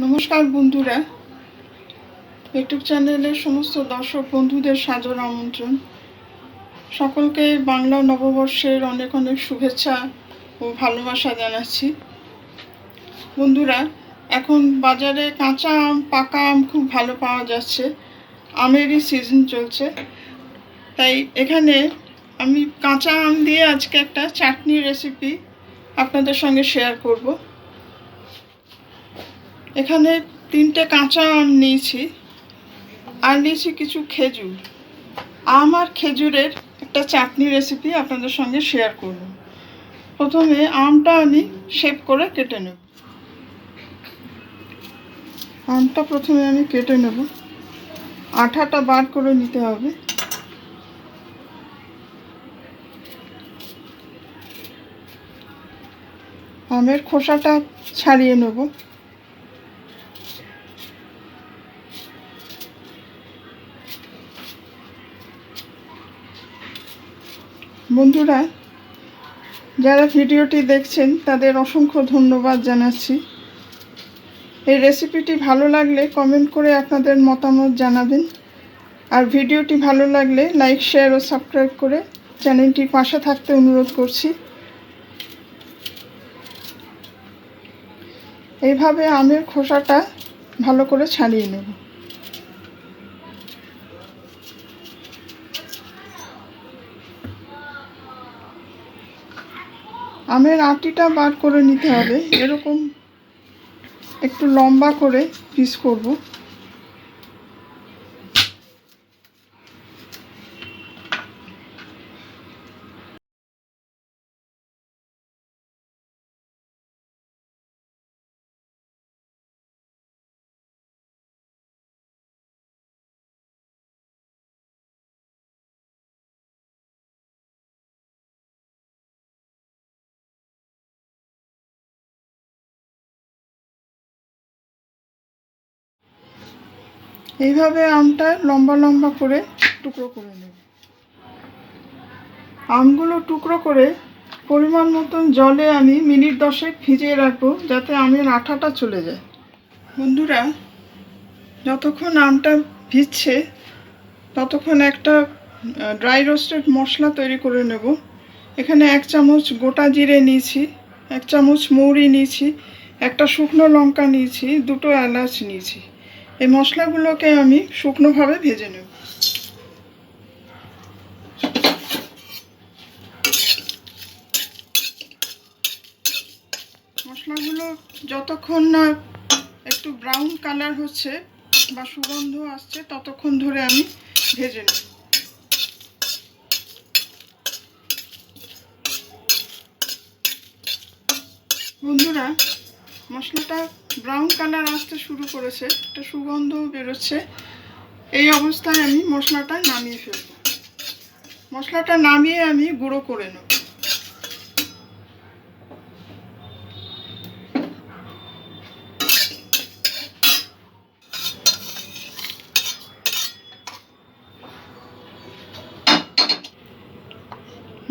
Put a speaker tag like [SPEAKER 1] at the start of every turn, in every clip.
[SPEAKER 1] নমস্কার বন্ধুরা, ইউটিউব চ্যানেলের সমস্ত দর্শক বন্ধুদের সাদর আমন্ত্রণ। সকলকে বাংলা নববর্ষের অনেক অনেক শুভেচ্ছা ও ভালোবাসা জানাচ্ছি। বন্ধুরা, এখন বাজারে কাঁচা আম, পাকা আম খুব ভালো পাওয়া যাচ্ছে। আমেরই সিজন চলছে, তাই এখানে আমি কাঁচা আম দিয়ে আজকে একটা চাটনি রেসিপি আপনাদের সঙ্গে শেয়ার করব। এখানে 3টে কাঁচা আম নিয়েছি আর নিয়েছি কিছু খেজুর। আম আর খেজুরের একটা চাটনি রেসিপি আপনাদের সঙ্গে শেয়ার করব। প্রথমে আমটা আমি শেপ করে কেটে নেব। আমটা প্রথমে আমি কেটে নেব, আঠাটা বার করে নিতে হবে। আমের খোসাটা ছাড়িয়ে নেব। বন্ধুরা, যারা ভিডিওটি দেখছেন তাদের অসংখ্য ধন্যবাদ জানাচ্ছি। এই রেসিপিটি ভালো লাগলে কমেন্ট করে আপনাদের মতামত জানাবেন। আর ভিডিওটি ভালো লাগলে লাইক, শেয়ার ও সাবস্ক্রাইব করে চ্যানেলটির পাশে থাকতে অনুরোধ করছি। এইভাবে আমের খোসাটা ভালো করে ছাড়িয়ে নেব। আমের আটিটা বার করে নিতে হবে। এরকম একটু লম্বা করে পিস করব। এইভাবে আমটা লম্বা লম্বা করে টুকরো করে নেব। আমগুলো টুকরো করে পরিমাণ মতন জলে আমি মিনিট 10 ভিজিয়ে রাখবো, যাতে আমের আঠাটা চলে যায়। বন্ধুরা, যতক্ষণ আমটা ভিজছে ততক্ষণ একটা ড্রাই রোস্টেড মশলা তৈরি করে নেব। এখানে 1 চামচ গোটা জিরে নিয়েছি, 1 চামচ মৌরি নিয়েছি, একটা শুকনো লঙ্কা নিয়েছি, 2টো এলাচ নিয়েছি। এই মশলাগুলোকে আমি শুকনোভাবে ভেজে নেব। মশলাগুলো যতক্ষণ না একটু ব্রাউন কালার হচ্ছে বা সুগন্ধ আসছে ততক্ষণ ধরে আমি ভেজে নেব। বন্ধুরা, মশলাটা ব্রাউন কালার আসতে শুরু করেছে, একটা সুগন্ধ বেরোচ্ছে। এই অবস্থায় আমি মশলাটা নামিয়ে ফেলব। মশলাটা নামিয়ে আমি গুঁড়ো করে নেব।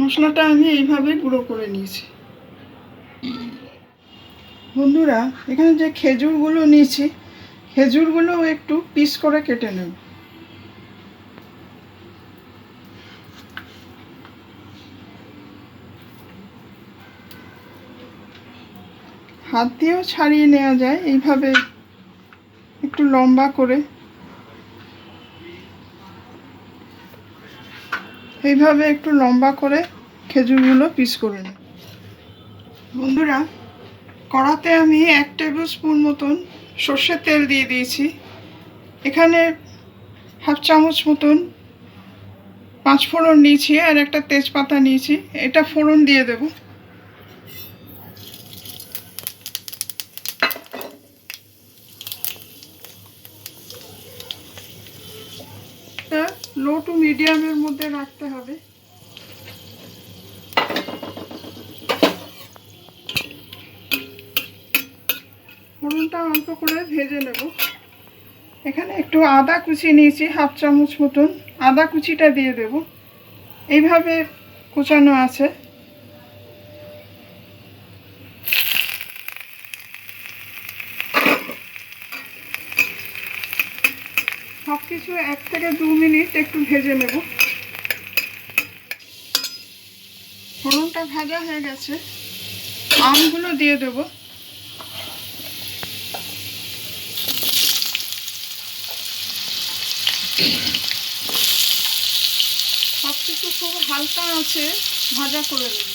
[SPEAKER 1] মশলাটা আমি এইভাবে গুঁড়ো করে নিয়েছি। বন্ধুরা, এখানে যে খেজুরগুলো নিয়েছি, খেজুরগুলো একটু পিস করে কেটে নেব। হাত দিয়েও ছাড়িয়ে নেওয়া যায়, এইভাবে একটু লম্বা করে। এইভাবে একটু লম্বা করে খেজুরগুলো পিস করে নেব। বন্ধুরা, কড়াতে আমি 1 টেবিল স্পুন মতন সর্ষের তেল দিয়ে দিয়েছি। এখানে 1/2 চামচ মতন 5 ফোড়ন নিয়েছি আর একটা তেজপাতা নিয়েছি। এটা ফোড়ন দিয়ে দেব। লো টু মিডিয়ামের মধ্যে রাখতে হবে। ফোড়নটা অল্প করে ভেজে নেব। এখানে একটু আদা কুচি নিয়েছি, 1/2 চামচ মতন আদা কুচিটা দিয়ে দেব। এইভাবে কুচানো আছে। সব কিছু 1 থেকে 2 মিনিট একটু ভেজে নেব। ফোড়নটা ভাজা হয়ে গেছে, আমগুলো দিয়ে দেব। সব কিছু খুব হালকা আছে ভাজা করে নেব।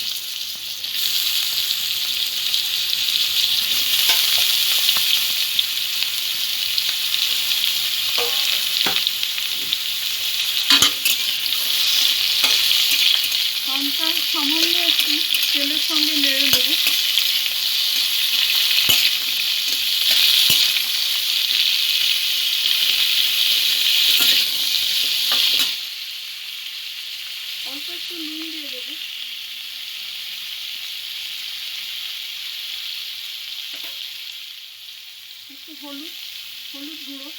[SPEAKER 1] আমটা সামান্য একটু তেলের সঙ্গে নেড়ে দেব। অল্প একটু নুন দিয়ে দেব। একটু হলুদ গুঁড়ো,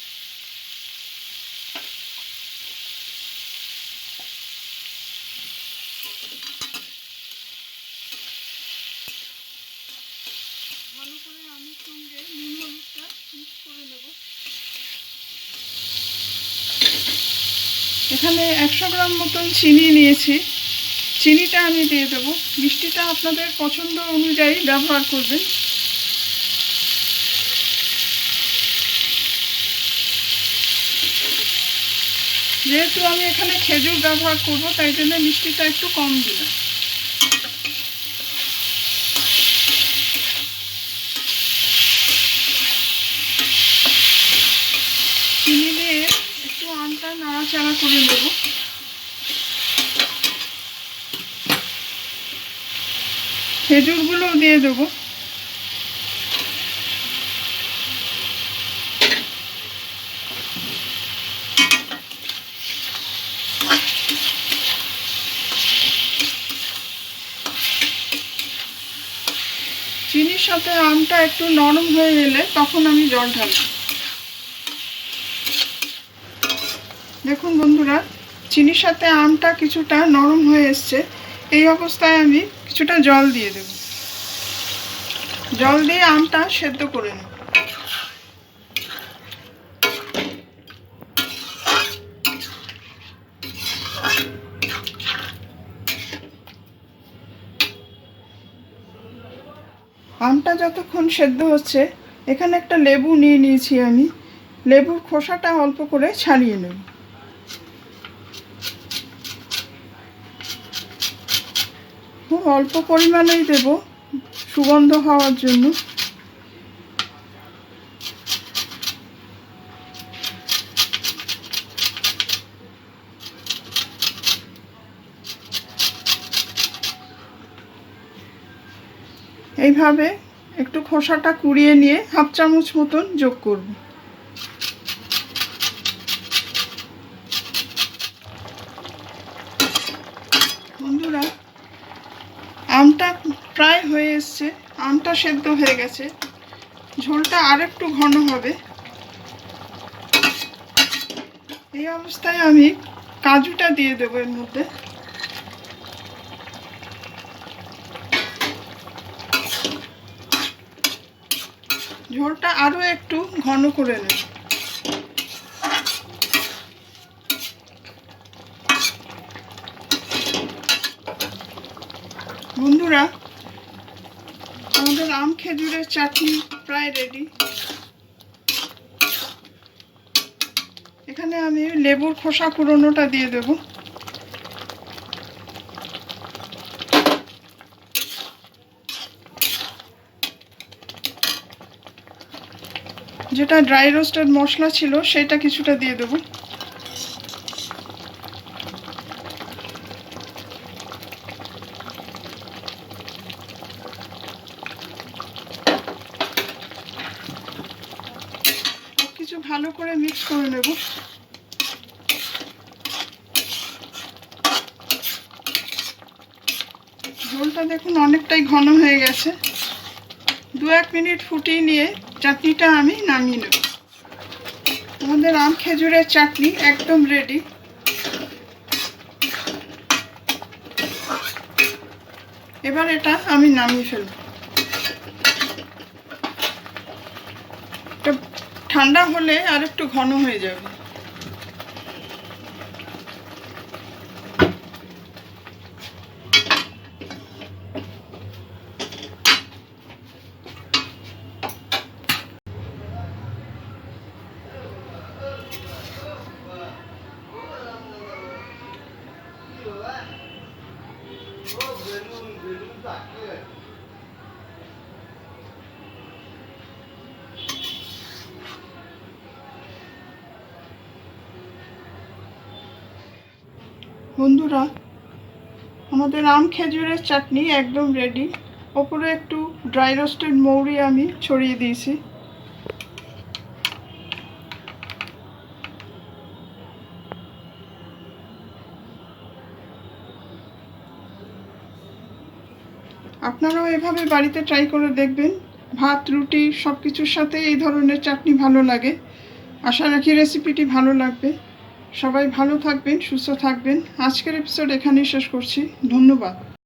[SPEAKER 1] ভালো করে আমের সঙ্গে নুন হলুদটা মিক্স করে নেব। এখানে 100 গ্রাম মতন চিনি নিয়েছি, চিনিটা আমি দিয়ে দেবো। মিষ্টিটা আপনাদের পছন্দ অনুযায়ী ব্যবহার করবেন। যেহেতু আমি এখানে খেজুর ব্যবহার করব, তাই জন্য মিষ্টিটা একটু কম দিলাম। চিনি দিয়ে একটু আমটা নাড়াচাড়া করে নেব। খেজুরগুলো দিয়ে দেবো। চিনির সাথে আমটা একটু নরম হয়ে গেলে তখন আমি জল ঢালব। দেখুন বন্ধুরা, চিনির সাথে আমটা কিছুটা নরম হয়ে এসছে। এই অবস্থায় আমি কিছুটা জল দিয়ে দেব। জল দিয়ে আমটা সেদ্ধ করে নেব। আমটা যতক্ষণ সেদ্ধ হচ্ছে, এখানে একটা লেবু নিয়ে নিয়েছি আমি। লেবুর খোসাটা অল্প করে ছাড়িয়ে নেব। খুব অল্প পরিমাণেই দেব, সুগন্ধ হওয়ার জন্য। এইভাবে একটু খোসাটা কুড়িয়ে নিয়ে 1/2 চামচ মতন যোগ করব। বন্ধুরা, আমটা প্রায় হয়ে এসছে, আমটা সেদ্ধ হয়ে গেছে। ঝোলটা আরেকটু ঘন হবে। এই অবস্থায় আমি কাজুটা দিয়ে দেবো এর মধ্যে। ঝোলটা আরো একটু ঘন করে নেব। বন্ধুরা, আমাদের আম খেজুরের চাটনি প্রায় রেডি। এখানে আমি লেবুর খোসা কুড়োনোটা দিয়ে দেব। যেটা ড্রাই রোস্টেড মশলা ছিল সেটা কিছুটা দিয়ে দেব। কিছু ভালো করে মিক্স করে নেব। ঝোলটা দেখুন অনেকটাই ঘন হয়ে গেছে। 2-1 মিনিট ফুটিয়ে নিয়ে চাটনিটা আমি নামিয়ে নেব। আমাদের আম খেজুরের চাটনি একদম রেডি। এবার এটা আমি নামিয়ে ফেলব। ঠান্ডা হলে আর একটু ঘন হয়ে যাবে। বন্ধুরা, আমাদের আম খেজুরের চাটনি একদম রেডি। ওপরে একটু ড্রাই রোস্টেড মৌরি আমি ছড়িয়ে দিয়েছি। আপনারাও এভাবে বাড়িতে ট্রাই করে দেখবেন। ভাত, রুটি সব কিছুর সাথে এই ধরনের চাটনি ভালো লাগে। আশা রাখি রেসিপিটি ভালো লাগবে। সবাই ভালো থাকবেন, সুস্থ থাকবেন। আজকের এপিসোড এখানেই শেষ করছি। ধন্যবাদ।